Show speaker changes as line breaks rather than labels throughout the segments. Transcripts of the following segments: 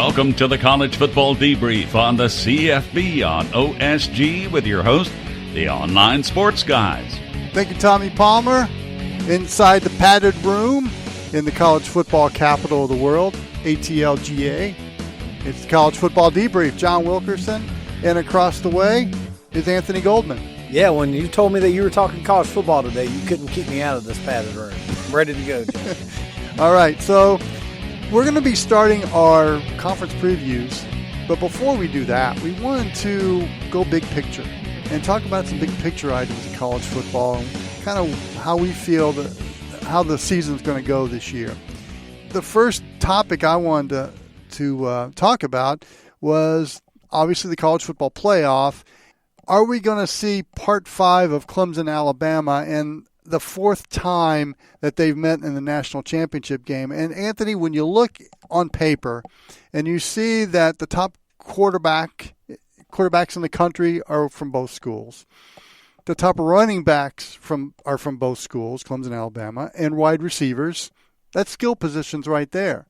Welcome to the College Football Debrief on the CFB on OSG with your host, the Online Sports Guys.
Thank you, Tommy Palmer. Inside the padded room in the college football capital of the world, ATLGA. It's the College Football Debrief. John Wilkerson. And across the way is Anthony Goldman.
Yeah, when you told me that you were talking college football today, you couldn't keep me out of this padded room. I'm ready to go, John.
All right, so we're going to be starting our conference previews. But before we do that, we wanted to go big picture and talk about some big picture items in college football and kind of how we feel how the season's going to go this year. The first topic I wanted to talk about was obviously the college football playoff. Are we going to see part 5 of Clemson and Alabama and the fourth time that they've met in the national championship game? And Anthony, when you look on paper and you see that the top quarterbacks in the country are from both schools, the top running backs are from both schools, Clemson and Alabama, and wide receivers, that's skill positions right there.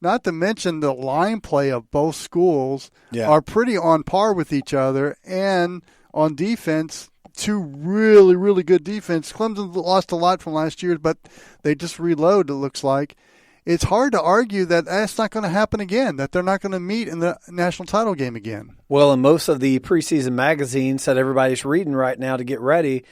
Not to mention the line play of both schools are pretty on par with each other. And on defense, two really, really good defense. Clemson lost a lot from last year, but they just reload, it looks like. It's hard to argue that that's not going to happen again, that they're not going to meet in the national title game again.
Well, and most of the preseason magazines that everybody's reading right now to get ready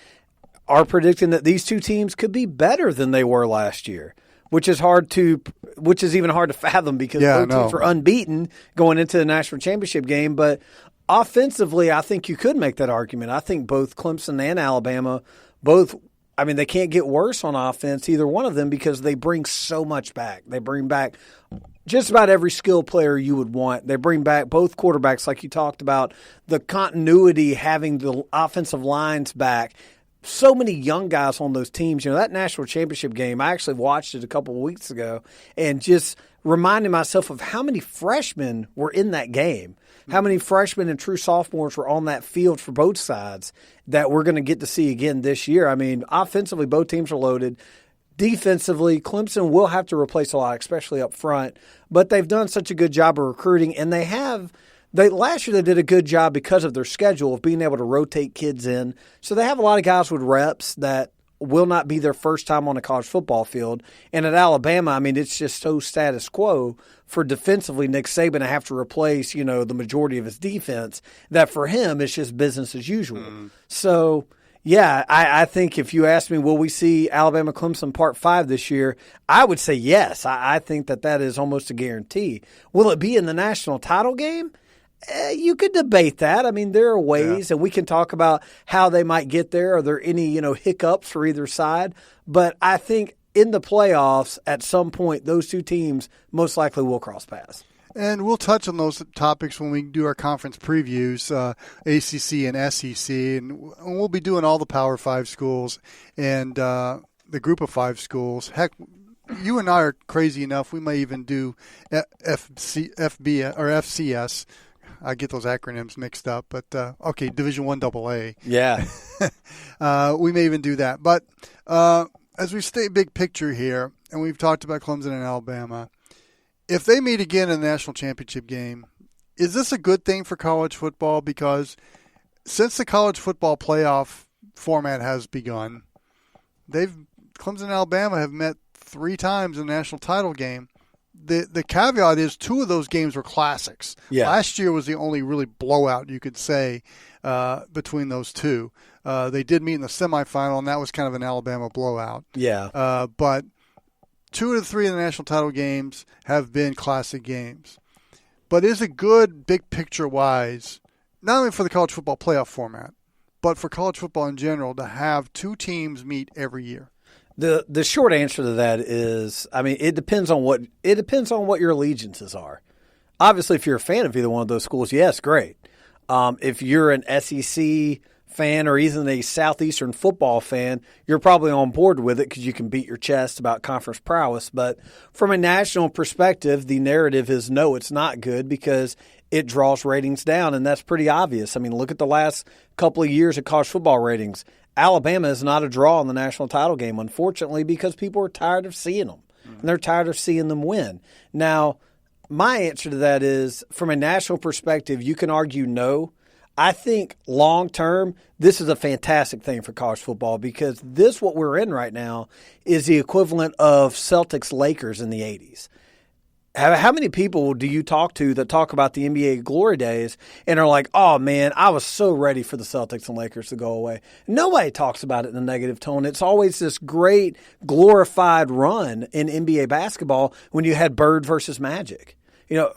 are predicting that these two teams could be better than they were last year, which is even hard to fathom because both teams were unbeaten going into the national championship game. But offensively, I think you could make that argument. I think both Clemson and Alabama, they can't get worse on offense, either one of them, because they bring so much back. They bring back just about every skill player you would want. They bring back both quarterbacks, like you talked about, the continuity, having the offensive lines back. So many young guys on those teams. You know, that national championship game, I actually watched it a couple of weeks ago and just reminding myself of how many freshmen were in that game, how many freshmen and true sophomores were on that field for both sides that we're going to get to see again this year. I mean, offensively, both teams are loaded. Defensively, Clemson will have to replace a lot, especially up front, but they've done such a good job of recruiting, and last year they did a good job because of their schedule of being able to rotate kids in. So they have a lot of guys with reps that will not be their first time on a college football field. And at Alabama, I mean, it's just so status quo for defensively Nick Saban to have to replace, the majority of his defense, that for him it's just business as usual. So, yeah, I think if you ask me, will we see Alabama-Clemson Part 5 this year, I would say yes. I think that is almost a guarantee. Will it be in the national title game? You could debate that. I mean, there are ways, and we can talk about how they might get there. Are there any, hiccups for either side? But I think in the playoffs, at some point, those two teams most likely will cross paths.
And we'll touch on those topics when we do our conference previews, ACC and SEC, and we'll be doing all the Power 5 schools and the Group of 5 schools. Heck, you and I are crazy enough. We may even do FCS. I get those acronyms mixed up, but Division I AA.
Yeah.
We may even do that. But as we stay big picture here, and we've talked about Clemson and Alabama, if they meet again in the national championship game, is this a good thing for college football? Because since the college football playoff format has begun, Clemson and Alabama have met 3 times in the national title game. The caveat is 2 of those games were classics.
Yeah.
Last year was the only really blowout you could say between those two. They did meet in the semifinal, and that was kind of an Alabama blowout.
Yeah.
But 2 of the 3 of the national title games have been classic games. But is it good, big picture-wise, not only for the college football playoff format, but for college football in general, to have 2 teams meet every year?
The short answer to that is, it depends on what your allegiances are. Obviously, if you're a fan of either one of those schools, yes, great. If you're an SEC fan or even a Southeastern football fan, you're probably on board with it because you can beat your chest about conference prowess. But from a national perspective, the narrative is no, it's not good because it draws ratings down, and that's pretty obvious. Look at the last couple of years of college football ratings. Alabama is not a draw in the national title game, unfortunately, because people are tired of seeing them. And they're tired of seeing them win. Now, My answer to that is, from a national perspective, you can argue no. I think long term, this is a fantastic thing for college football because what we're in right now is the equivalent of Celtics-Lakers in the 80s. How many people do you talk to that talk about the NBA glory days and are like, oh, man, I was so ready for the Celtics and Lakers to go away? Nobody talks about it in a negative tone. It's always this great glorified run in NBA basketball when you had Bird versus Magic. You know,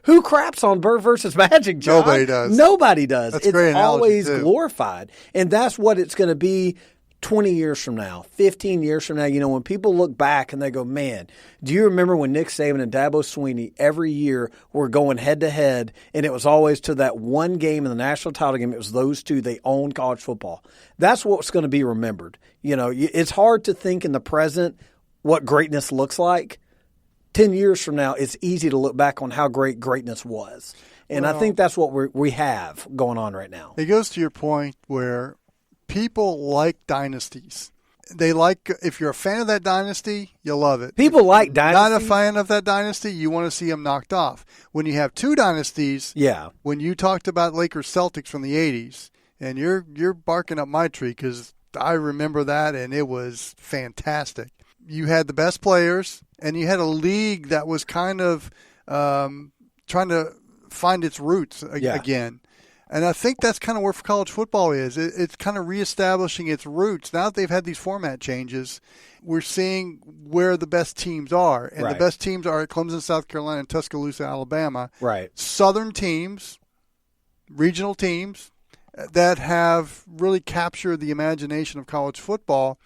who craps on Bird versus Magic, John?
Nobody does.
Nobody does.
That's
It's always
too.
glorified. And that's what it's going to be 20 years from now, 15 years from now. You know, when people look back and they go, man, do you remember when Nick Saban and Dabo Swinney every year were going head-to-head, and it was always to that one game in the national title game, it was those two, they owned college football. That's what's going to be remembered. You know, it's hard to think in the present what greatness looks like. 10 years from now, it's easy to look back on how great greatness was. And I think that's what we have going on right now.
It goes to your point where people like dynasties. They like, if you're a fan of that dynasty, you love it.
People like dynasties.
Not a fan of that dynasty, you want to see them knocked off. When you have two dynasties, when you talked about Lakers Celtics from the 80s, and you're barking up my tree because I remember that, and it was fantastic. You had the best players, and you had a league that was kind of trying to find its roots again. And I think that's kind of where college football is. It's kind of reestablishing its roots. Now that they've had these format changes, we're seeing where the best teams are. And the best teams are at Clemson, South Carolina, and Tuscaloosa, Alabama.
Right.
Southern teams, regional teams that have really captured the imagination of college football.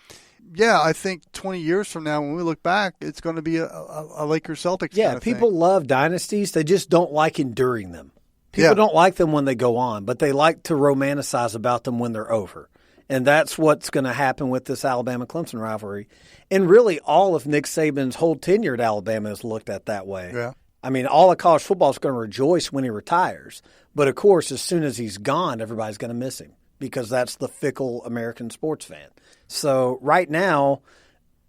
Yeah, I think 20 years from now, when we look back, it's going to be a Lakers-Celtics kind of
people
thing.
love dynasties. They just don't like enduring them. People don't like them when they go on, but they like to romanticize about them when they're over. And that's what's going to happen with this Alabama-Clemson rivalry. And really, all of Nick Saban's whole tenure at Alabama is looked at that way.
Yeah.
I mean, all of college football is going to rejoice when he retires. But, of course, as soon as he's gone, everybody's going to miss him because that's the fickle American sports fan. So right now,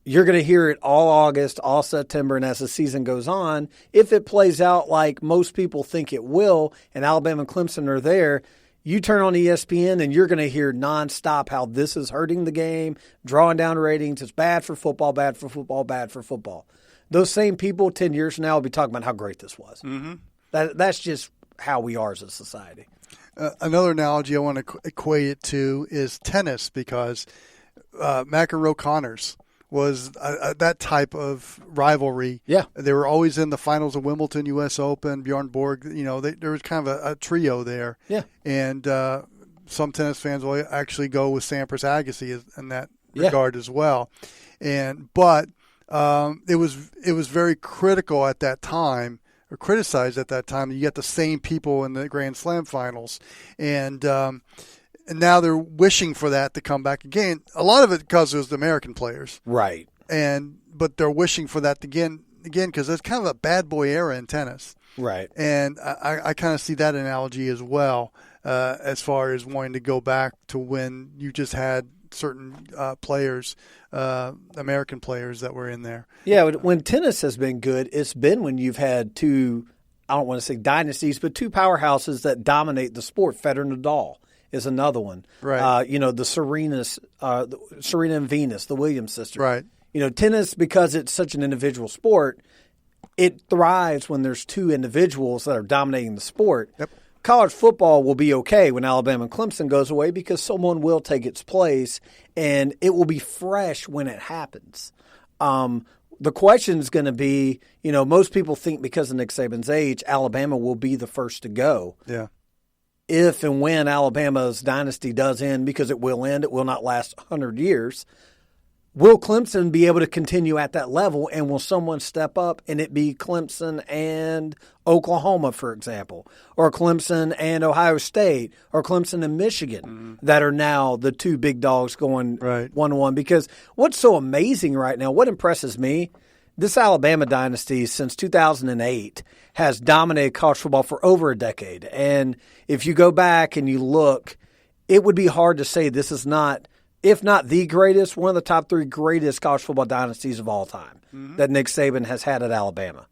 you're going to hear it all August, all September, and as the season goes on, if it plays out like most people think it will and Alabama and Clemson are there, you turn on ESPN and you're going to hear nonstop how this is hurting the game, drawing down ratings. It's bad for football, bad for football, bad for football. Those same people 10 years from now will be talking about how great this was. Mm-hmm. That's just how we are as a society.
Another analogy I want to equate it to is tennis because McEnroe Connors was that type of rivalry.
Yeah.
They were always in the finals of Wimbledon, U.S. Open, Bjorn Borg. You know, there was kind of a trio there.
Yeah.
And some tennis fans will actually go with Sampras Agassi in that regard as well. But it was very critical at that time, or criticized at that time. You get the same people in the Grand Slam finals. And now they're wishing for that to come back again. A lot of it because it was the American players.
Right.
But they're wishing for that again because it's kind of a bad boy era in tennis.
Right.
And I kind of see that analogy as well as far as wanting to go back to when you just had certain players, American players that were in there.
Yeah, when tennis has been good, it's been when you've had two, I don't want to say dynasties, but two powerhouses that dominate the sport. Federer and Nadal is another one.
Right.
The Serena and Venus, the Williams sisters.
Right.
Tennis, because it's such an individual sport, it thrives when there's two individuals that are dominating the sport.
Yep.
College football will be okay when Alabama and Clemson goes away because someone will take its place, and it will be fresh when it happens. The question is going to be, most people think because of Nick Saban's age, Alabama will be the first to go.
Yeah.
If and when Alabama's dynasty does end, because it will end, it will not last 100 years, will Clemson be able to continue at that level, and will someone step up and it be Clemson and Oklahoma, for example, or Clemson and Ohio State, or Clemson and Michigan that are now the two big dogs going 1-1? Because what's so amazing right now, what impresses me, this Alabama dynasty since 2008 has dominated college football for over a decade. And if you go back and you look, it would be hard to say this is not, if not the greatest, one of the top three greatest college football dynasties of all time that Nick Saban has had at Alabama.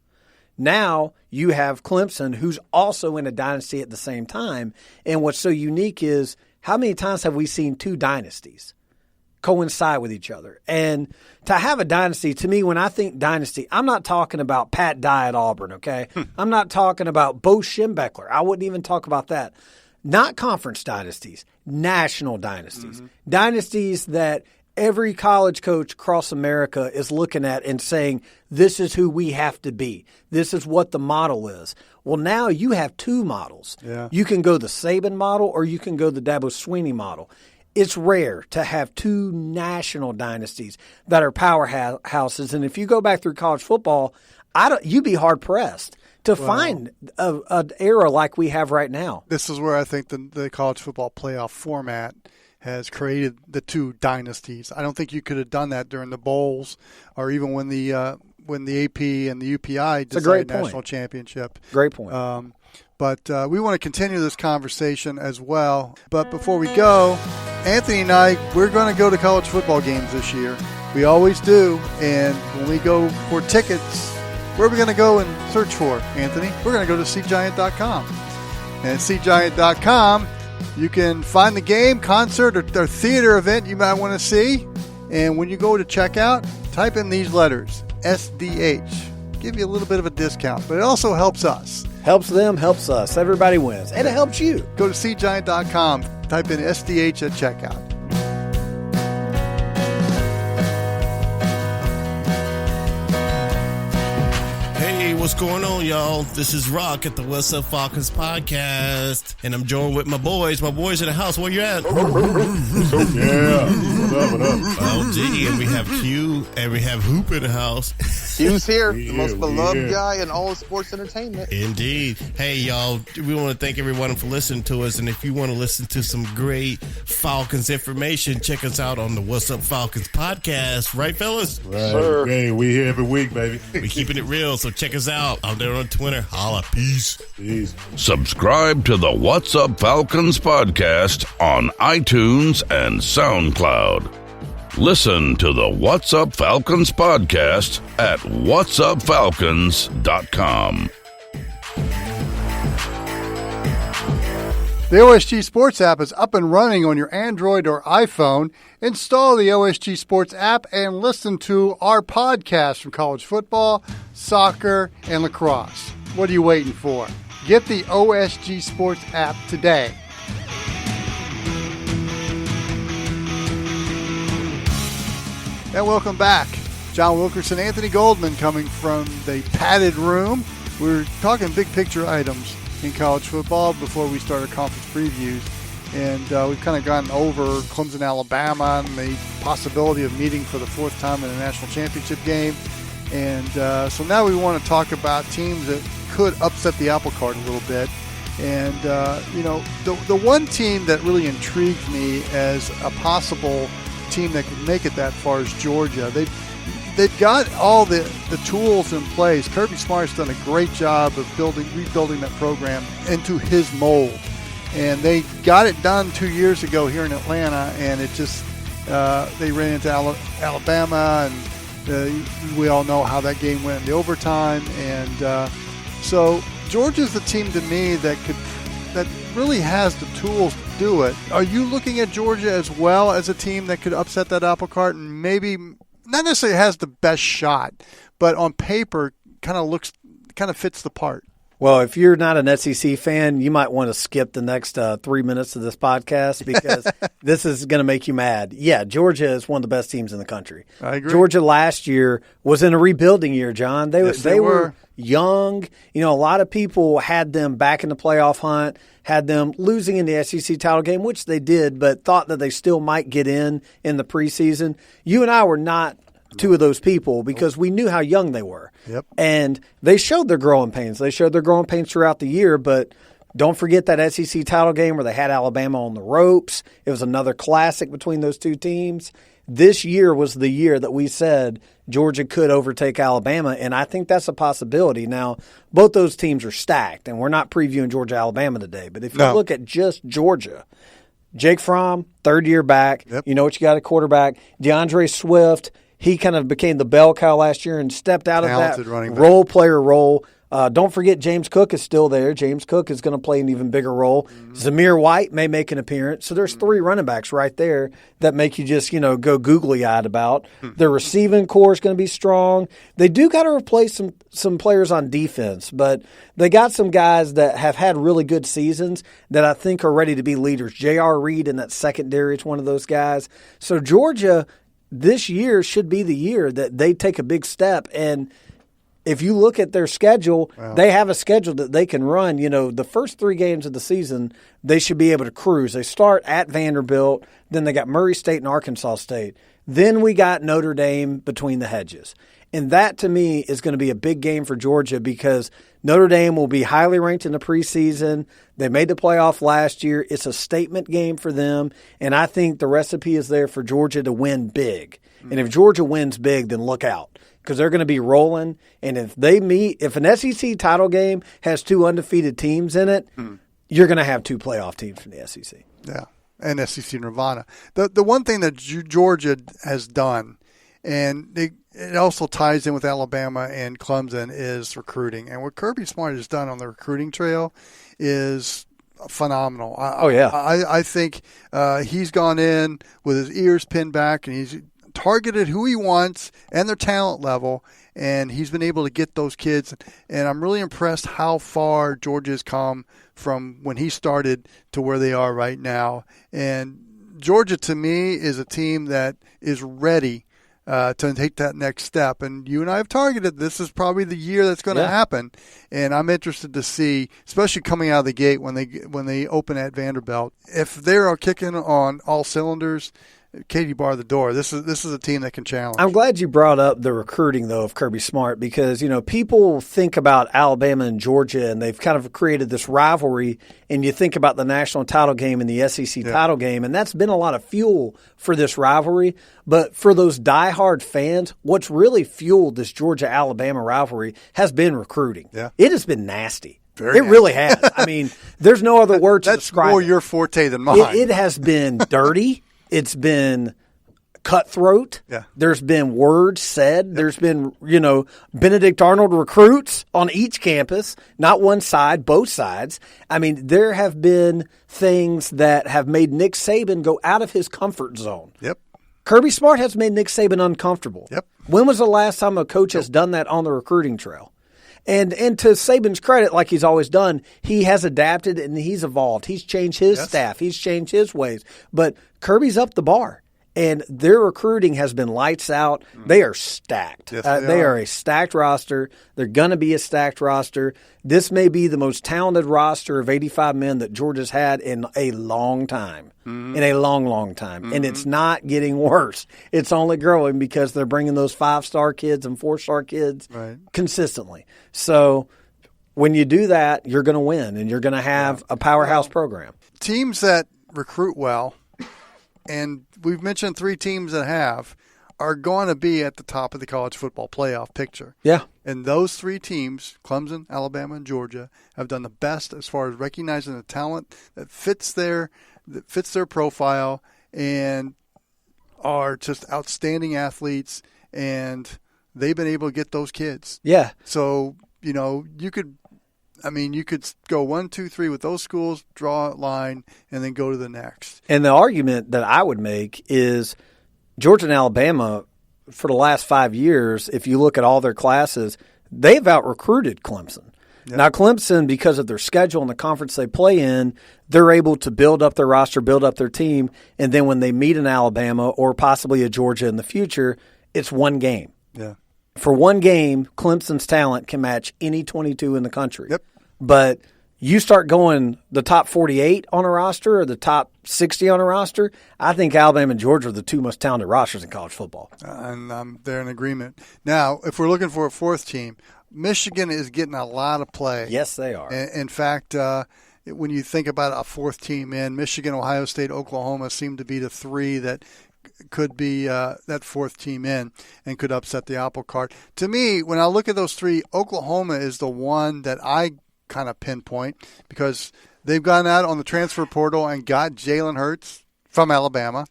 Now you have Clemson, who's also in a dynasty at the same time. And what's so unique is how many times have we seen two dynasties coincide with each other? And to have a dynasty, to me, when I think dynasty, I'm not talking about Pat Dye at Auburn, okay? I'm not talking about Bo Schembechler. I wouldn't even talk about that. Not conference dynasties, national dynasties. Dynasties that every college coach across America is looking at and saying, this is who we have to be. This is what the model is. Well, now you have two models.
Yeah.
You can go the Saban model or you can go the Dabo Swinney model. It's rare to have two national dynasties that are powerhouses. And if you go back through college football, you'd be hard-pressed to find an era like we have right now.
This is where I think the college football playoff format has created the two dynasties. I don't think you could have done that during the bowls or even when the AP and the UPI decided national championship.
Great point.
But we want to continue this conversation as well. But before we go, Anthony and I, we're going to go to college football games this year. We always do. And when we go for tickets, where are we going to go and search for, Anthony? We're going to go to seatgiant.com. And at seatgiant.com, you can find the game, concert, or theater event you might want to see. And when you go to checkout, type in these letters, SDH. Give you a little bit of a discount, but it also helps us.
Helps them, helps us. Everybody wins. And it helps you.
Go to seatgiant.com, type in SDH at checkout.
Hey, what's going on, y'all? This is Rock at the What's Up Falcons podcast, and I'm joined with my boys. My boys in the house. Where you at?
Yeah. What up?
Oh, gee, and we have Q, and we have Hoop in the house.
Q's here, the most beloved guy in all of sports entertainment.
Indeed. Hey, y'all, we want to thank everyone for listening to us, and if you want to listen to some great Falcons information, check us out on the What's Up Falcons podcast. Right, fellas?
Right.
Sir.
Hey, we here every week, baby.
We keeping it real, so check us out there on Twitter. Holla. Peace.
Peace.
Subscribe to the What's Up Falcons podcast on iTunes and SoundCloud. Listen to the What's Up Falcons podcast at whatsupfalcons.com.
The OSG Sports app is up and running on your Android or iPhone. Install the OSG Sports app and listen to our podcast from college football, soccer, and lacrosse. What are you waiting for? Get the OSG Sports app today. And welcome back. John Wilkerson, Anthony Goldman coming from the padded room. We're talking big picture items in college football before we start our conference previews. And we've kind of gone over Clemson, Alabama, and the possibility of meeting for the fourth time in a national championship game. And so now we want to talk about teams that could upset the apple cart a little bit. And, the one team that really intrigued me as a possible team that could make it that far is Georgia. They've got all the tools in place. Kirby Smart's done a great job of rebuilding that program into his mold. And they got it done 2 years ago here in Atlanta, and it just they ran into Alabama, and we all know how that game went in the overtime. And so Georgia's the team to me that really has the tools to do it. Are you looking at Georgia as well as a team that could upset that apple cart and maybe not necessarily has the best shot, but on paper kind of fits the part?
Well, if you're not an SEC fan, you might want to skip the next 3 minutes of this podcast because this is going to make you mad. Yeah, Georgia is one of the best teams in the country.
I agree.
Georgia last year was in a rebuilding year, John. They were young. A lot of people had them back in the playoff hunt, had them losing in the SEC title game, which they did, but thought that they still might get in the preseason. You and I were not two of those people because we knew how young they were.
Yep.
And they showed their growing pains. They showed their growing pains throughout the year, but don't forget that SEC title game where they had Alabama on the ropes. It was another classic between those two teams. This year was the year that we said Georgia could overtake Alabama, and I think that's a possibility. Now, both those teams are stacked, and we're not previewing Georgia-Alabama today, but if you look at just Georgia, Jake Fromm, third year back, You know what you got at quarterback. DeAndre Swift, he kind of became the bell cow last year and stepped out of that role player role. Don't forget James Cook is still there. James Cook is going to play an even bigger role. Zamir White may make an appearance. So there's 3 running backs right there that make you just, go googly-eyed about. Their receiving core is going to be strong. They do got to replace some players on defense, but they got some guys that have had really good seasons that I think are ready to be leaders. J.R. Reed in that secondary is one of those guys. So Georgia this year should be the year that they take a big step. And if you look at their schedule, they have a schedule that they can run. The first 3 games of the season, they should be able to cruise. They start at Vanderbilt, then they got Murray State and Arkansas State. Then we got Notre Dame between the hedges. And that, to me, is going to be a big game for Georgia because Notre Dame will be highly ranked in the preseason. They made the playoff last year. It's a statement game for them, and I think the recipe is there for Georgia to win big. And if Georgia wins big, then look out because they're going to be rolling. And if an SEC title game has 2 undefeated teams in it, you're going to have 2 playoff teams from the SEC.
Yeah, and SEC Nirvana. The one thing that Georgia has done, and it also ties in with Alabama and Clemson, is recruiting. And what Kirby Smart has done on the recruiting trail is phenomenal. I think he's gone in with his ears pinned back, and he's targeted who he wants and their talent level, and he's been able to get those kids. And I'm really impressed how far Georgia has come from when he started to where they are right now. And Georgia, to me, is a team that is ready to take that next step. And you and I have targeted this is probably the year that's going to happen. And I'm interested to see, especially coming out of the gate when they open at Vanderbilt, if they are kicking on all cylinders, Katie bar the door. This is a team that can challenge.
I'm glad you brought up the recruiting, though, of Kirby Smart because, people think about Alabama and Georgia, and they've kind of created this rivalry, and you think about the national title game and the SEC title game, and that's been a lot of fuel for this rivalry. But for those diehard fans, what's really fueled this Georgia-Alabama rivalry has been recruiting. Yeah. It has been nasty. It really has. I mean, there's no other word to describe it.
That's more your forte than mine.
It has been dirty. It's been cutthroat. Yeah. There's been words said. Yep. There's been, Benedict Arnold recruits on each campus, not one side, both sides. I mean, there have been things that have made Nick Saban go out of his comfort zone.
Yep.
Kirby Smart has made Nick Saban uncomfortable.
Yep.
When was the last time a coach has done that on the recruiting trail? And to Saban's credit, like he's always done, he has adapted and he's evolved. He's changed his staff. He's changed his ways. But Kirby's up the bar, and their recruiting has been lights out. They are stacked.
Yes,
they are a stacked roster. They're going to be a stacked roster. This may be the most talented roster of 85 men that Georgia's had in a long time, in a long, long time. And it's not getting worse. It's only growing because they're bringing those 5-star kids and 4-star kids consistently. So when you do that, you're going to win, and you're going to have a powerhouse program.
Teams that recruit well, and we've mentioned 3 teams that have, are going to be at the top of the college football playoff picture.
Yeah.
And those 3 teams, Clemson, Alabama, and Georgia, have done the best as far as recognizing the talent that fits their profile and are just outstanding athletes, and they've been able to get those kids.
Yeah.
So, you could go 1, 2, 3 with those schools, draw a line, and then go to the next.
And the argument that I would make is Georgia and Alabama, for the last 5 years, if you look at all their classes, they've out-recruited Clemson. Yep. Now, Clemson, because of their schedule and the conference they play in, they're able to build up their roster, build up their team, and then when they meet an Alabama or possibly a Georgia in the future, it's one game.
Yeah.
For one game, Clemson's talent can match any 22 in the country.
Yep.
But you start going the top 48 on a roster or the top 60 on a roster, I think Alabama and Georgia are the 2 most talented rosters in college football.
And they're in agreement. Now, if we're looking for a 4th team, Michigan is getting a lot of play.
Yes, they are.
In fact, when you think about a 4th team in, Michigan, Ohio State, Oklahoma seem to be the 3 that could be that 4th team in and could upset the apple cart. To me, when I look at those 3, Oklahoma is the one that I kind of pinpoint because they've gone out on the transfer portal and got Jalen Hurts from Alabama.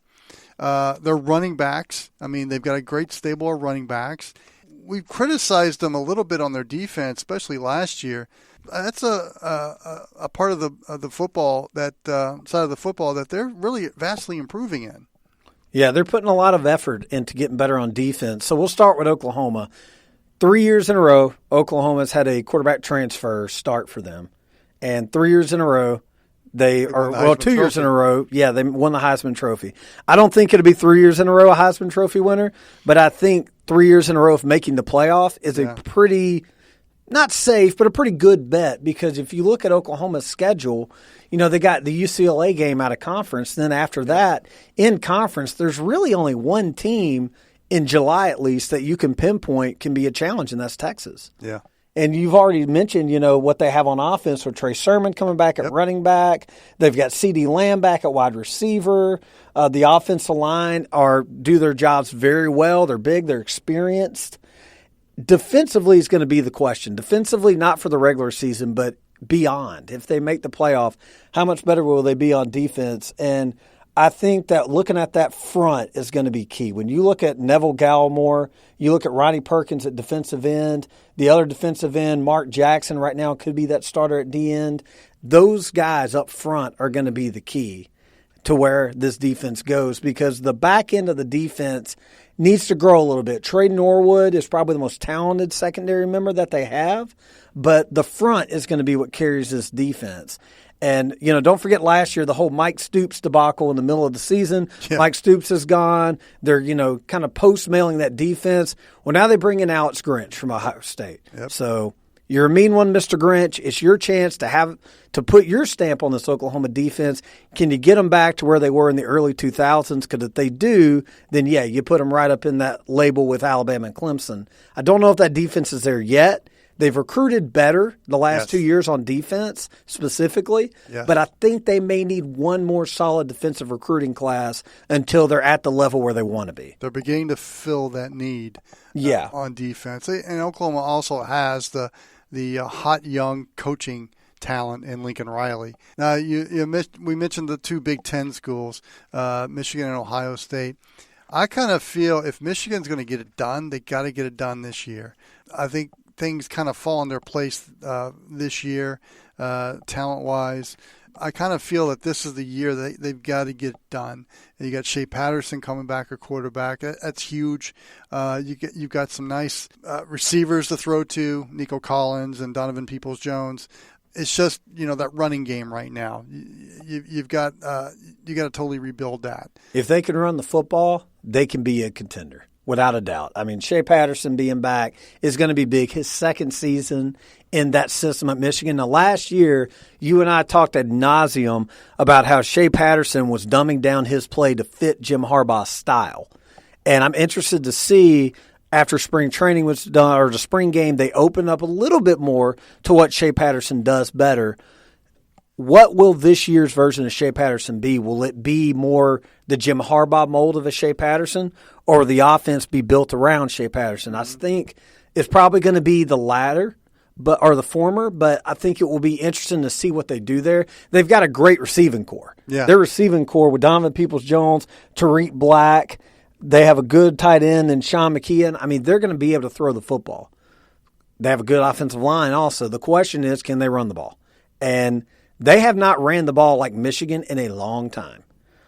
Their running backs, they've got a great stable of running backs. we've criticized them a little bit on their defense, especially last year. That's a part of the football, that side of the football, that they're really vastly improving in.
Yeah, they're putting a lot of effort into getting better on defense. So we'll start with Oklahoma. 3 years in a row, Oklahoma's had a quarterback transfer start for them. And 3 years in a row, they are, well, 2 years in a row, yeah, they won the Heisman Trophy. I don't think it'll be 3 years in a row a Heisman Trophy winner, but I think 3 years in a row of making the playoff is a pretty, not safe, but a pretty good bet, because if you look at Oklahoma's schedule, you know, they got the UCLA game out of conference. Then after that, in conference, there's really only one team in July at least that you can pinpoint can be a challenge, and that's Texas.
Yeah.
And you've already mentioned, you know, what they have on offense with Trey Sermon coming back at running back. They've got CeeDee Lamb back at wide receiver. The offensive line do their jobs very well. They're big. They're experienced. Defensively is going to be the question. Defensively, not for the regular season, but beyond. If they make the playoff, how much better will they be on defense? And I think that looking at that front is going to be key. When you look at Neville Gallimore, you look at Ronnie Perkins at defensive end, the other defensive end, Mark Jackson right now could be that starter at D end. Those guys up front are going to be the key to where this defense goes, because the back end of the defense needs to grow a little bit. Trey Norwood is probably the most talented secondary member that they have, but the front is going to be what carries this defense. And, you know, don't forget last year, the whole Mike Stoops debacle in the middle of the season. Yeah. Mike Stoops is gone. They're, you know, kind of post-mailing that defense. Well, now they bring in Alex Grinch from Ohio State. Yep. So you're a mean one, Mr. Grinch. It's your chance to put your stamp on this Oklahoma defense. Can you get them back to where they were in the early 2000s? Because if they do, then, yeah, you put them right up in that label with Alabama and Clemson. I don't know if that defense is there yet. They've recruited better the last 2 years on defense specifically, but I think they may need one more solid defensive recruiting class until they're at the level where they want to be.
They're beginning to fill that need on defense. And Oklahoma also has the hot young coaching talent in Lincoln Riley. Now, we mentioned the two Big Ten schools, Michigan and Ohio State. I kind of feel if Michigan's going to get it done, they got to get it done this year. I think things kind of fall in their place this year, talent-wise. I kind of feel that this is the year that they've got to get it done. And you got Shea Patterson coming back at quarterback. That's huge. You've got some nice receivers to throw to, Nico Collins and Donovan Peoples-Jones. It's just, you know, that running game right now. You've got to totally rebuild that.
If they can run the football, they can be a contender. Without a doubt. I mean, Shea Patterson being back is going to be big. His second season in that system at Michigan. Now, last year, you and I talked ad nauseum about how Shea Patterson was dumbing down his play to fit Jim Harbaugh's style. And I'm interested to see, after spring training was done, or the spring game, they opened up a little bit more to what Shea Patterson does better. What will this year's version of Shea Patterson be? Will it be more the Jim Harbaugh mold of a Shea Patterson, or will the offense be built around Shea Patterson? I think it's probably going to be the latter, or the former, but I think it will be interesting to see what they do there. They've got a great receiving core. Yeah. Their receiving core with Donovan Peoples-Jones, Tariq Black. They have a good tight end in Sean McKeon. I mean, they're going to be able to throw the football. They have a good offensive line also. The question is, can they run the ball? And they have not ran the ball like Michigan in a long time.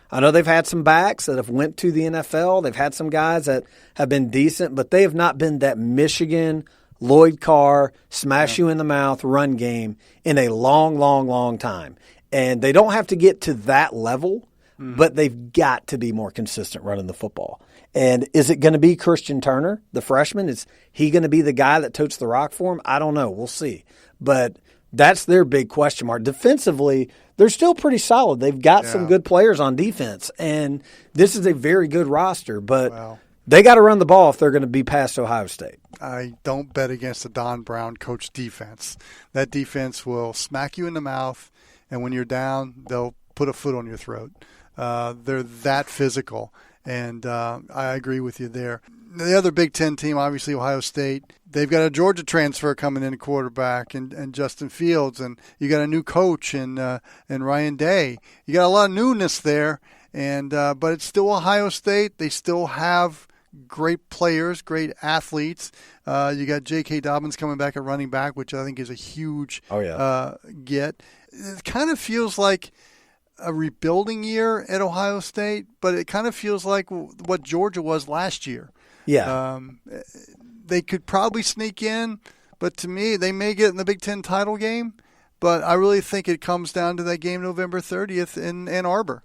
I know they've had some backs that have went to the NFL. They've had some guys that have been decent, but they have not been that Michigan, Lloyd Carr, smash you in the mouth run game in a long, long, long time. And they don't have to get to that level, but they've got to be more consistent running the football. And is it going to be Christian Turner, the freshman? Is he going to be the guy that totes the rock for him? I don't know. We'll see. But that's their big question mark. Defensively, they're still pretty solid. They've got some good players on defense, and this is a very good roster. But they got to run the ball if they're going to be past Ohio State.
I don't bet against the Don Brown coach defense. That defense will smack you in the mouth, and when you're down, they'll put a foot on your throat. They're that physical, and I agree with you there. The other Big Ten team, obviously Ohio State, they've got a Georgia transfer coming in at quarterback and Justin Fields, and you got a new coach and Ryan Day. You got a lot of newness there, and but it's still Ohio State. They still have great players, great athletes. You got J.K. Dobbins coming back at running back, which I think is a huge get. It kind of feels like a rebuilding year at Ohio State, but it kind of feels like what Georgia was last year.
Yeah.
They could probably sneak in, but to me, they may get in the Big Ten title game. But I really think it comes down to that game November 30th in Ann Arbor.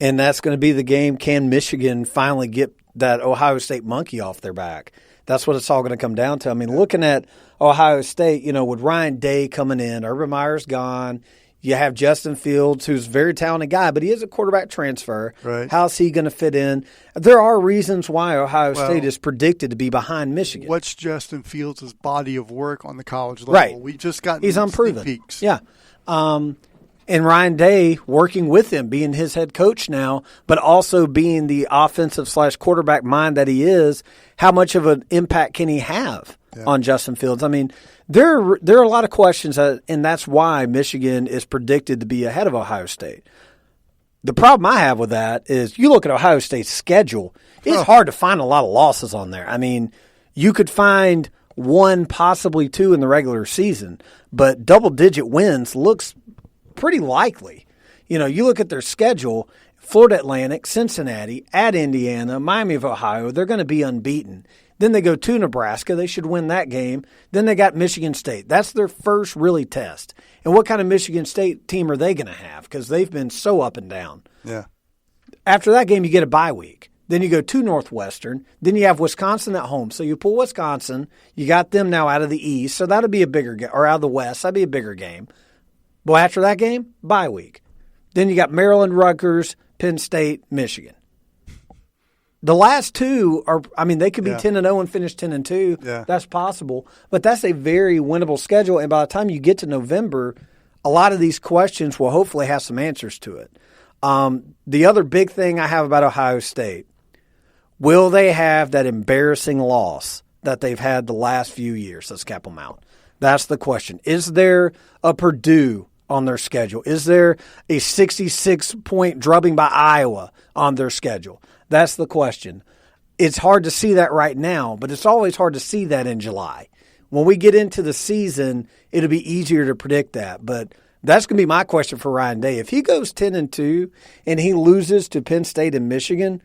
And that's going to be the game. Can Michigan finally get that Ohio State monkey off their back? That's what it's all going to come down to. I mean, looking at Ohio State, with Ryan Day coming in, Urban Meyer's gone. You have Justin Fields, who's a very talented guy, but he is a quarterback transfer.
Right.
How's he going to fit in? There are reasons why Ohio State is predicted to be behind Michigan.
What's Justin Fields' body of work on the college level?
Right.
We just got
He's unproven.
peeks.
Yeah. And Ryan Day working with him, being his head coach now, but also being the offensive/quarterback mind that he is, how much of an impact can he have on Justin Fields? I mean, there are a lot of questions, and that's why Michigan is predicted to be ahead of Ohio State. The problem I have with that is you look at Ohio State's schedule, it's hard to find a lot of losses on there. I mean, you could find one, possibly two in the regular season, but double-digit wins looks pretty likely. You look at their schedule, Florida Atlantic, Cincinnati, at Indiana, Miami of Ohio, they're going to be unbeaten. Then they go to Nebraska. They should win that game. Then they got Michigan State. That's their first really test. And what kind of Michigan State team are they going to have? Because they've been so up and down.
Yeah.
After that game, you get a bye week. Then you go to Northwestern. Then you have Wisconsin at home. So you pull Wisconsin. You got them now out of the East. So that'll be a bigger game. Or out of the West. That'd be a bigger game. Well, after that game, bye week. Then you got Maryland, Rutgers, Penn State, Michigan. The last two are, they could be 10-0 and finish 10-2.
Yeah.
That's possible. But that's a very winnable schedule. And by the time you get to November, a lot of these questions will hopefully have some answers to it. The other big thing I have about Ohio State, will they have that embarrassing loss that they've had the last few years? Let's cap them out. That's the question. Is there a Purdue on their schedule? Is there a 66-point drubbing by Iowa on their schedule? That's the question. It's hard to see that right now, but it's always hard to see that in July. When we get into the season, it'll be easier to predict that. But that's going to be my question for Ryan Day. If he goes 10-2 and he loses to Penn State and Michigan,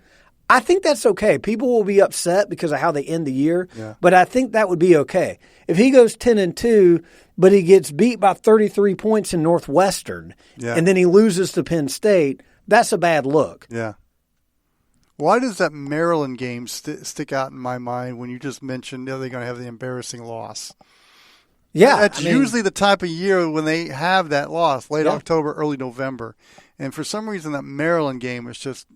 I think that's okay. People will be upset because of how they end the year, but I think that would be okay. If he goes 10-2, but he gets beat by 33 points in Northwestern, and then he loses to Penn State, that's a bad look.
Yeah. Why does that Maryland game stick out in my mind when you just mentioned they're going to have the embarrassing loss?
Yeah.
That's usually the type of year when they have that loss, late October, early November. And for some reason, that Maryland game was just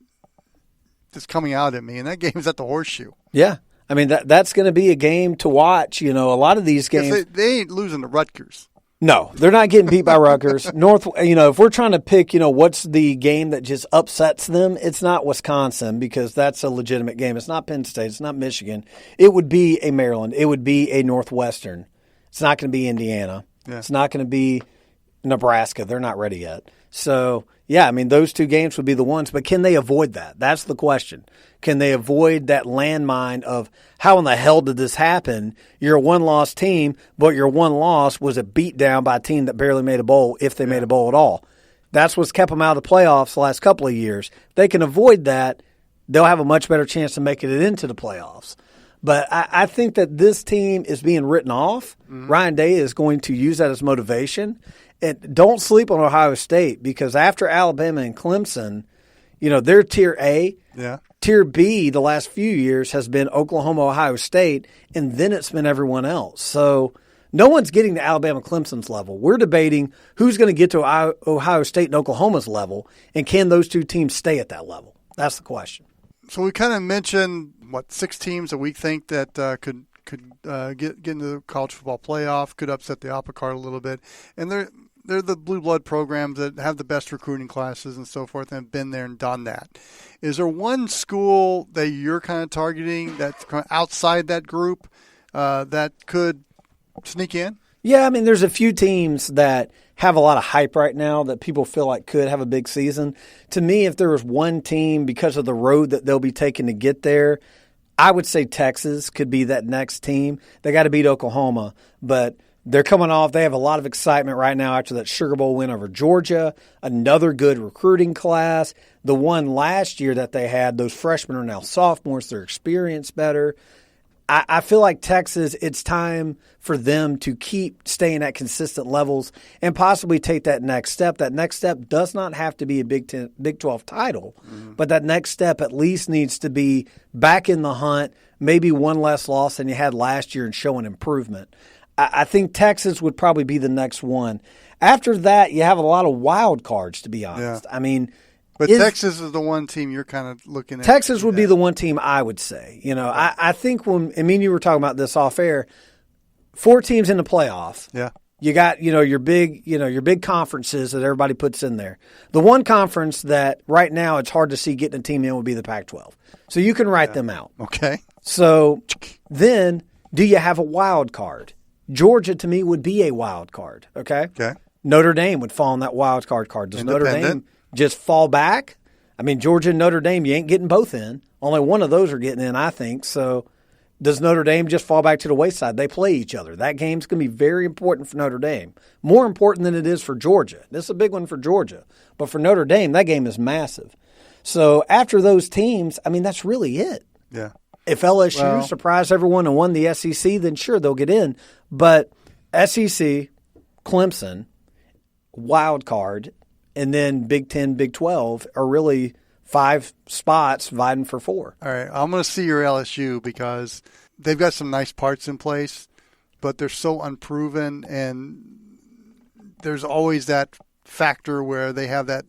coming out at me, and that game is at the Horseshoe. Yeah.
That's going to be a game to watch. A lot of these games.
They ain't losing to Rutgers.
No, they're not getting beat by Rutgers. If we're trying to pick, what's the game that just upsets them, it's not Wisconsin because that's a legitimate game. It's not Penn State. It's not Michigan. It would be a Maryland. It would be a Northwestern. It's not going to be Indiana. Yeah. It's not going to be Nebraska. They're not ready yet. So, those two games would be the ones. But can they avoid that? That's the question. Can they avoid that landmine of how in the hell did this happen? You're a one-loss team, but your one loss was a beatdown by a team that barely made a bowl, if they made a bowl at all. That's what's kept them out of the playoffs the last couple of years. If they can avoid that, they'll have a much better chance of making it into the playoffs. But I think that this team is being written off. Mm-hmm. Ryan Day is going to use that as motivation. And don't sleep on Ohio State because after Alabama and Clemson, they're Tier A.
Yeah.
Tier B the last few years has been Oklahoma, Ohio State, and then it's been everyone else. So no one's getting to Alabama Clemson's level. We're debating who's going to get to Ohio State and Oklahoma's level, and can those two teams stay at that level? That's the question.
So we kind of mentioned, 6 teams that we think that could get into the college football playoff, could upset the apple cart a little bit. And they're the blue blood programs that have the best recruiting classes and so forth and have been there and done that. Is there one school that you're kind of targeting that's kind of outside that group that could sneak in?
Yeah, there's a few teams that have a lot of hype right now that people feel like could have a big season. To me, if there was one team, because of the road that they'll be taking to get there, I would say Texas could be that next team. They got to beat Oklahoma, but they're coming off. They have a lot of excitement right now after that Sugar Bowl win over Georgia, another good recruiting class. The one last year that they had, those freshmen are now sophomores. They're experienced better. I feel like Texas, it's time for them to keep staying at consistent levels and possibly take that next step. That next step does not have to be a Big 12 title, but that next step at least needs to be back in the hunt, maybe one less loss than you had last year and showing improvement. I think Texas would probably be the next one. After that, you have a lot of wild cards, to be honest.
Yeah.
I mean,
but Texas is the one team you're kind of looking at.
Texas would be the one team I would say. You know, I think when – I mean, you were talking about this off air. 4 teams in the playoff.
Yeah.
You got, your big conferences that everybody puts in there. The one conference that right now it's hard to see getting a team in would be the Pac-12. So you can write them out.
Okay.
So then do you have a wild card? Georgia, to me, would be a wild card, okay?
Okay.
Notre Dame would fall on that wild card. Does Notre Dame just fall back? I mean, Georgia and Notre Dame, you ain't getting both in. Only one of those are getting in, I think. So does Notre Dame just fall back to the wayside? They play each other. That game's going to be very important for Notre Dame. More important than it is for Georgia. This is a big one for Georgia. But for Notre Dame, that game is massive. So after those teams, I mean, that's really it.
Yeah.
If LSU surprised everyone and won the SEC, then sure, they'll get in. But SEC, Clemson, wild card, and then Big 10, Big 12 are really 5 spots vying for 4.
All right. I'm going to see your LSU because they've got some nice parts in place, but they're so unproven, and there's always that factor where they have that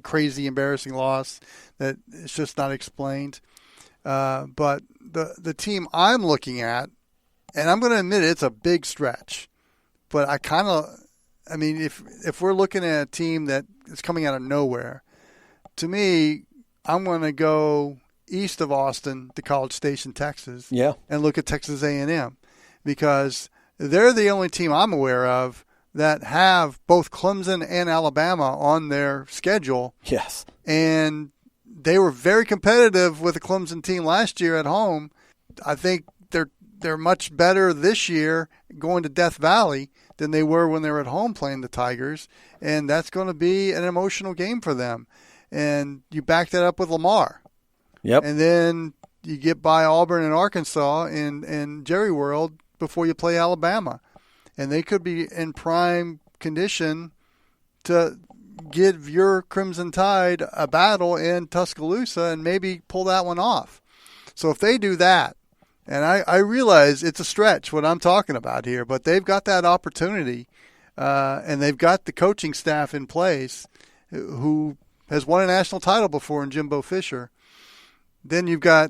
crazy, embarrassing loss that it's just not explained. But the team I'm looking at, and I'm going to admit it's a big stretch, but I mean, if we're looking at a team that is coming out of nowhere, to me, I'm going to go east of Austin to College Station, Texas, and look at Texas A&M because they're the only team I'm aware of that have both Clemson and Alabama on their schedule.
Yes.
And they were very competitive with the Clemson team last year at home. I think they're much better this year going to Death Valley than they were when they were at home playing the Tigers, and that's going to be an emotional game for them. And you back that up with Lamar.
Yep.
And then you get by Auburn and Arkansas in Jerry World before you play Alabama. And they could be in prime condition to give your Crimson Tide a battle in Tuscaloosa and maybe pull that one off. So if they do that, and I realize it's a stretch what I'm talking about here, but they've got that opportunity, and they've got the coaching staff in place who has won a national title before in Jimbo Fisher. Then you go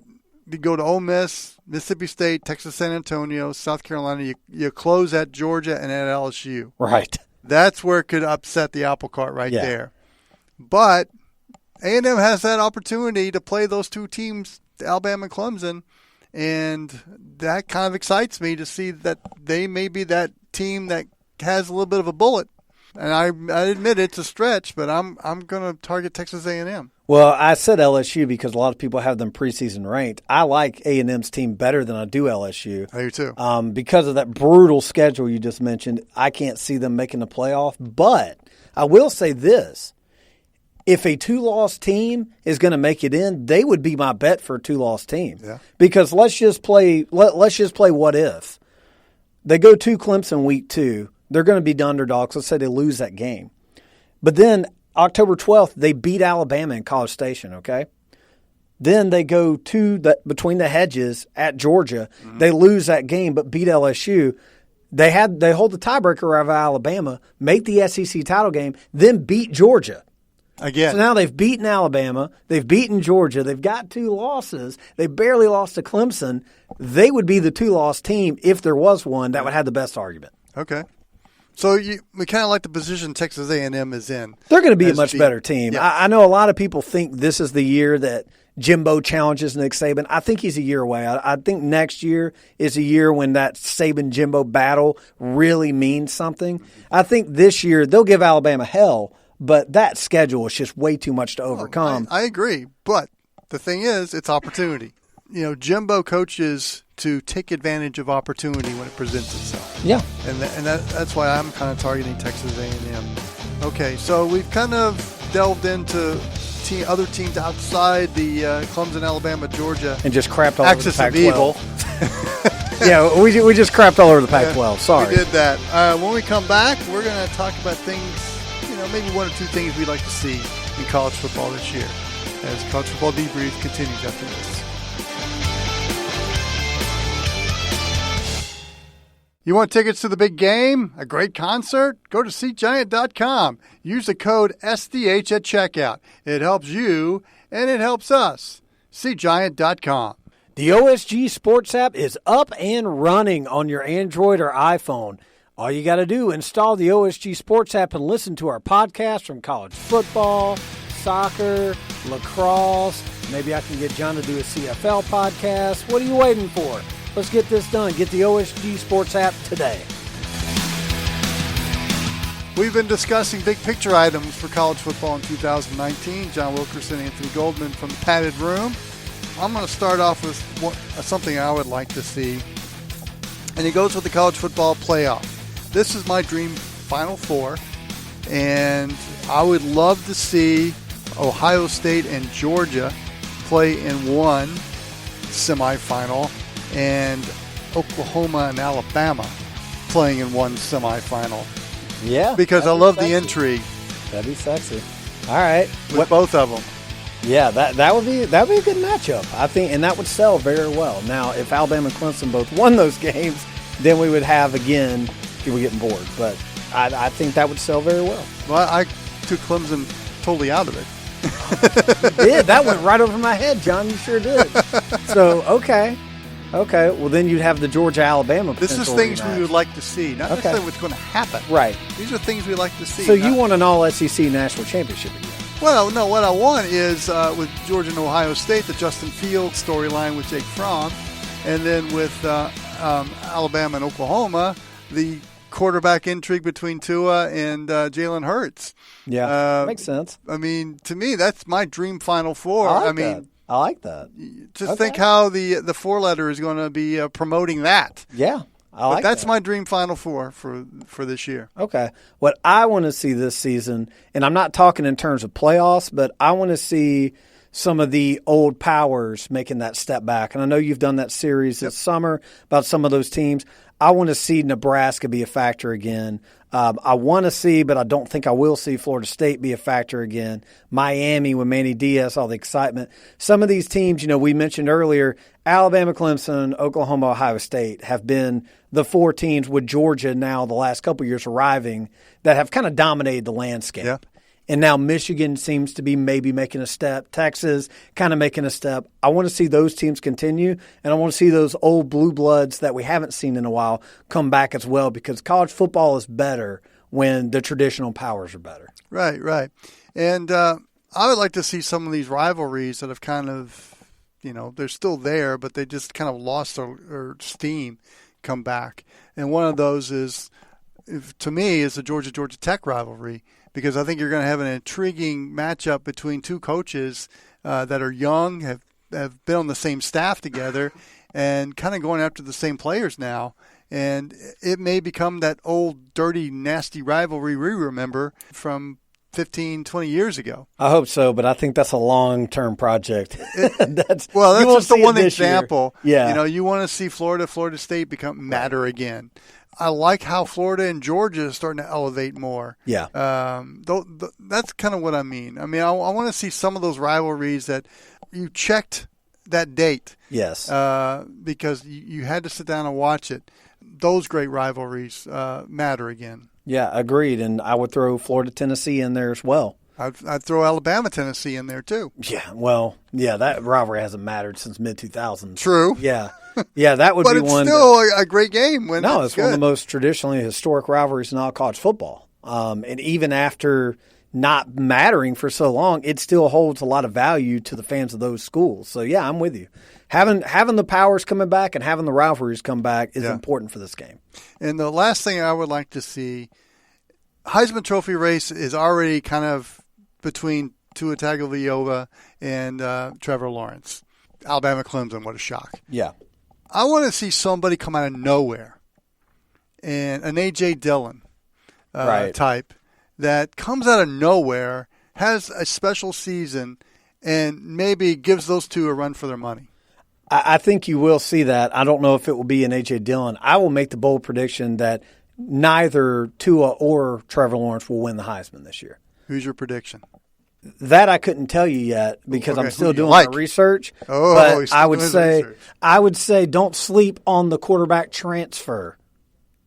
to Ole Miss, Mississippi State, Texas San Antonio, South Carolina. You close at Georgia and at LSU.
Right.
That's where it could upset the apple cart there. But A&M has that opportunity to play those 2 teams, Alabama and Clemson, and that kind of excites me to see that they may be that team that has a little bit of a bullet. And I admit it's a stretch, but I'm going to target Texas A&M.
Well, I said LSU because a lot of people have them preseason ranked. I like A&M's team better than I do LSU.
I do too.
Because of that brutal schedule you just mentioned, I can't see them making the playoff. But I will say this. If a 2-loss team is going to make it in, they would be my bet for a 2-loss team.
Yeah.
Because let's just play what if. They go to Clemson week 2. They're going to be the underdogs. Let's say they lose that game. But then October 12th, they beat Alabama in College Station, okay? Then they go to between the hedges at Georgia. Mm-hmm. They lose that game but beat LSU. They hold the tiebreaker of Alabama, make the SEC title game, then beat Georgia.
Again.
So now they've beaten Alabama. They've beaten Georgia. They've got 2 losses. They barely lost to Clemson. They would be the 2-loss team if there was one that would have the best argument.
Okay. So we kind of like the position Texas A&M is in.
They're going to be a much better team.
Yeah.
I know a lot of people think this is the year that Jimbo challenges Nick Saban. I think he's a year away. I think next year is a year when that Saban-Jimbo battle really means something. I think this year they'll give Alabama hell, but that schedule is just way too much to overcome.
I agree, but the thing is, it's opportunity. Jimbo coaches to take advantage of opportunity when it presents itself.
Yeah.
And that's why I'm kind of targeting Texas A&M. Okay, so we've kind of delved into other teams outside the Clemson, Alabama, Georgia.
And just crapped all over the
Axis of evil.
Pac-12. Yeah, we just crapped all over the Pac-12. Sorry.
We did that. When we come back, we're going to talk about things, maybe one or two things we'd like to see in college football this year as College Football Debrief continues after this. You want tickets to the big game? A great concert? Go to SeatGiant.com. Use the code SDH at checkout. It helps you, and it helps us. SeatGiant.com.
The OSG Sports app is up and running on your Android or iPhone. All you got to do, install the OSG Sports app and listen to our podcast from college football, soccer, lacrosse. Maybe I can get John to do a CFL podcast. What are you waiting for? Let's get this done. Get the OSG Sports app today.
We've been discussing big picture items for college football in 2019. John Wilkerson, Anthony Goldman from the Padded Room. I'm going to start off with something I would like to see, and it goes with the college football playoff. This is my dream Final Four, and I would love to see Ohio State and Georgia play in one semifinal, and Oklahoma and Alabama playing in one semifinal.
Yeah.
Because I love the intrigue.
That'd be sexy. All right.
With both of them.
Yeah, that would be a good matchup, I think, and that would sell very well. Now, if Alabama and Clemson both won those games, then we would have, again, people getting bored. But I think that would sell very well.
Well, I took Clemson totally out of it.
You did. That went right over my head, John. You sure did. So, okay. Well, then you'd have the Georgia-Alabama potential.
This is things
rematch.
we would like to see, not necessarily what's going to happen.
Right.
These are things we like to see.
So you want an all-SEC national championship again?
Well, no, what I want is with Georgia and Ohio State, the Justin Fields storyline with Jake Fromm, and then with Alabama and Oklahoma, the quarterback intrigue between Tua and Jalen Hurts.
Yeah, makes sense.
I mean, to me, that's my dream Final Four.
I like that.
Just think how the four-letter is going to be promoting that.
Yeah,
but that's my dream Final Four for this year.
Okay. What I want to see this season, and I'm not talking in terms of playoffs, but I want to see some of the old powers making that step back. And I know you've done that series this summer about some of those teams. I want to see Nebraska be a factor again. I want to see, but I don't think I will see Florida State be a factor again. Miami with Manny Diaz, all the excitement. Some of these teams, we mentioned earlier, Alabama, Clemson, Oklahoma, Ohio State have been the four teams with Georgia now the last couple of years arriving that have kind of dominated the landscape.
Yeah.
And now Michigan seems to be maybe making a step. Texas kind of making a step. I want to see those teams continue, and I want to see those old blue bloods that we haven't seen in a while come back as well, because college football is better when the traditional powers are better.
Right. And I would like to see some of these rivalries that have kind of, they're still there, but they just kind of lost their steam come back. And one of those is, to me, is the Georgia Tech rivalry. Because I think you're going to have an intriguing matchup between two coaches that are young, have been on the same staff together, and kind of going after the same players now. And it may become that old, dirty, nasty rivalry we remember from 15, 20 years ago.
I hope so, but I think that's a long-term project.
That's just the one example.
Year. Yeah.
You want to see Florida State matter again. I like how Florida and Georgia is starting to elevate more.
Yeah.
That's kind of what I mean. I want to see some of those rivalries that you checked that date.
Yes.
Because you had to sit down and watch it. Those great rivalries matter again.
Yeah, agreed. And I would throw Florida-Tennessee in there as well.
I'd throw Alabama-Tennessee in there too.
Yeah, well, that rivalry hasn't mattered since mid-2000s.
True.
Yeah. Yeah, that would be one.
But it's still a great game.
It's one of the most traditionally historic rivalries in all college football. And even after not mattering for so long, it still holds a lot of value to the fans of those schools. So, yeah, I'm with you. Having the powers coming back and having the rivalries come back is important for this game. And
the last thing I would like to see, Heisman Trophy race is already kind of between Tua Tagovailoa and Trevor Lawrence. Alabama, Clemson, what a shock.
Yeah.
I want to see somebody come out of nowhere, and an A.J. Dillon type that comes out of nowhere, has a special season, and maybe gives those two a run for their money.
I think you will see that. I don't know if it will be an A.J. Dillon. I will make the bold prediction that neither Tua or Trevor Lawrence will win the Heisman this year.
Who's your prediction?
That I couldn't tell you yet because I'm still doing my research.
Oh,
but I would say don't sleep on the quarterback transfer.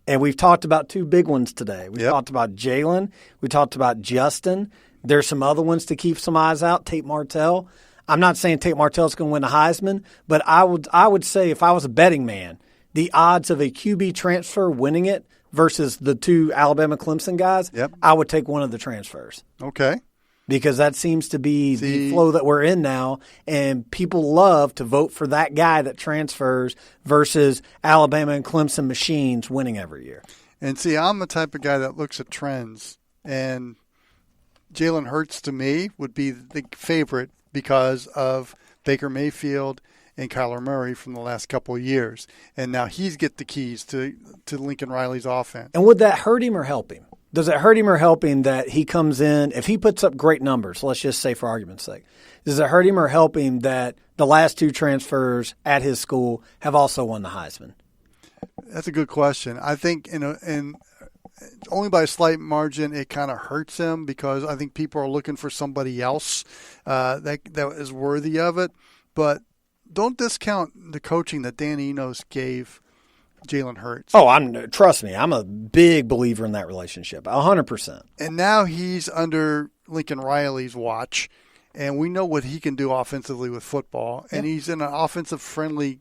And we've talked about two big ones today. We talked about Jalen. We talked about Justin. There's some other ones to keep some eyes out. Tate Martell. I'm not saying Tate Martell's going to win the Heisman, but I would say if I was a betting man, the odds of a QB transfer winning it versus the two Alabama Clemson guys, I would take one of the transfers.
Okay.
Because that seems to be the flow that we're in now, and people love to vote for that guy that transfers versus Alabama and Clemson machines winning every year.
And see, I'm the type of guy that looks at trends, and Jalen Hurts to me would be the favorite because of Baker Mayfield and Kyler Murray from the last couple of years. And now he's get the keys to Lincoln Riley's offense.
And would that hurt him or help him? Does it hurt him or help him that he comes in, if he puts up great numbers, let's just say for argument's sake, does it hurt him or help him that the last two transfers at his school have also won the Heisman?
That's a good question. I think in only by a slight margin it kind of hurts him because I think people are looking for somebody else that is worthy of it. But don't discount the coaching that Dan Enos gave Jalen Hurts.
Oh, trust me, I'm a big believer in that relationship, 100%.
And now he's under Lincoln Riley's watch, and we know what he can do offensively with football. And he's in an offensive-friendly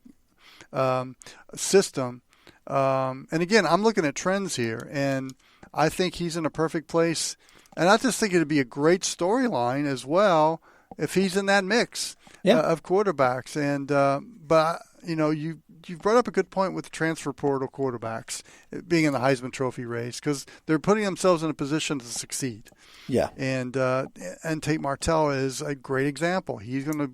system. And again, I'm looking at trends here, and I think he's in a perfect place. And I just think it'd be a great storyline as well if he's in that mix of quarterbacks. And but you brought up a good point with the transfer portal quarterbacks being in the Heisman Trophy race because they're putting themselves in a position to succeed.
Yeah,
and Tate Martell is a great example. He's gonna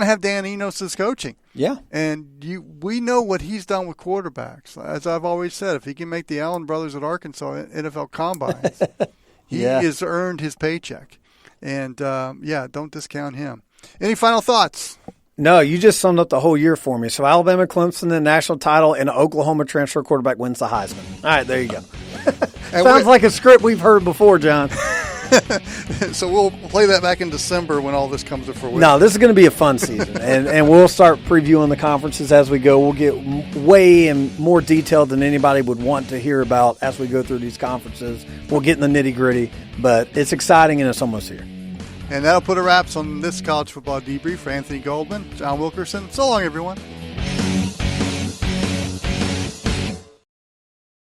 have Dan Enos' coaching.
Yeah,
and we know what he's done with quarterbacks. As I've always said, if he can make the Allen brothers at Arkansas NFL combines, he has earned his paycheck. And don't discount him. Any final thoughts?
No, you just summed up the whole year for me. So Alabama, Clemson, the national title, and an Oklahoma transfer quarterback wins the Heisman. All right, there you go. Sounds like a script we've heard before, John.
So we'll play that back in December when all this comes to fruition.
No, this is going to be a fun season, and we'll start previewing the conferences as we go. We'll get way in more detail than anybody would want to hear about as we go through these conferences. We'll get in the nitty-gritty, but it's exciting and it's almost here.
And that'll put a wraps on this college football debrief for Anthony Goldman, John Wilkerson. So long, everyone.